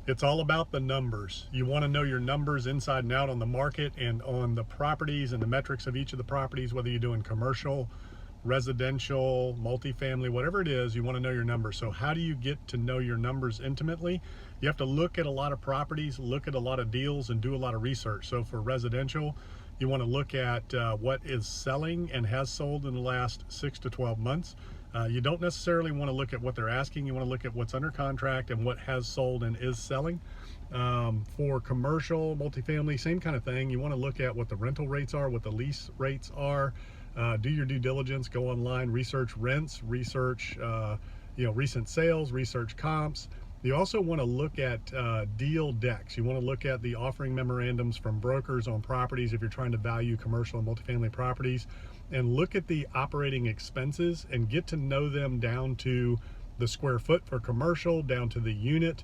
It's all about the numbers. You want to know your numbers inside and out on the market and on the properties and the metrics of each of the properties, whether you're doing commercial, residential, multifamily, whatever it is, you want to know your numbers. So how do you get to know your numbers intimately? You have to look at a lot of properties, look at a lot of deals, and do a lot of research. So for residential, you want to look at what is selling and has sold in the last 6 to 12 months. You don't necessarily want to look at what they're asking. You want to look at what's under contract and what has sold and is selling. For commercial, multifamily, same kind of thing. You want to look at what the rental rates are, what the lease rates are. Do your due diligence, go online, research rents, research recent sales, research comps. You also want to look at deal decks. You want to look at the offering memorandums from brokers on properties if you're trying to value commercial and multifamily properties, and look at the operating expenses and get to know them down to the square foot for commercial, down to the unit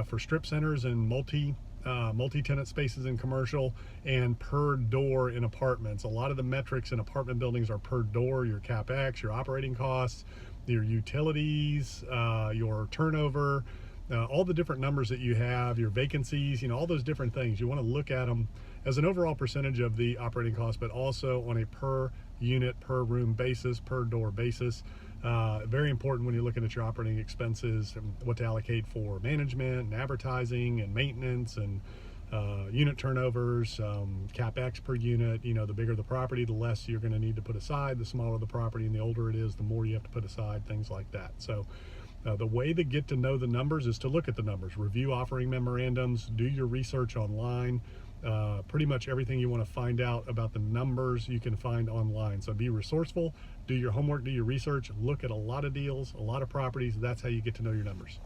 for strip centers and multi-tenant spaces in commercial, and per door in apartments. A lot of the metrics in apartment buildings are per door: your capex, your operating costs, your utilities, your turnover, all the different numbers that you have, your vacancies, all those different things. You want to look at them as an overall percentage of the operating cost, but also on a per unit, per room basis, per door basis. Very important when you're looking at your operating expenses and what to allocate for management and advertising and maintenance and unit turnovers, capex per unit. The bigger the property, the less you're going to need to put aside. The smaller the property and the older it is, the more you have to put aside, things like that. So the way to get to know the numbers is to look at the numbers, review offering memorandums, do your research online. Pretty much everything you want to find out about the numbers you can find online. So be resourceful, do your homework, do your research, look at a lot of deals, a lot of properties. That's how you get to know your numbers.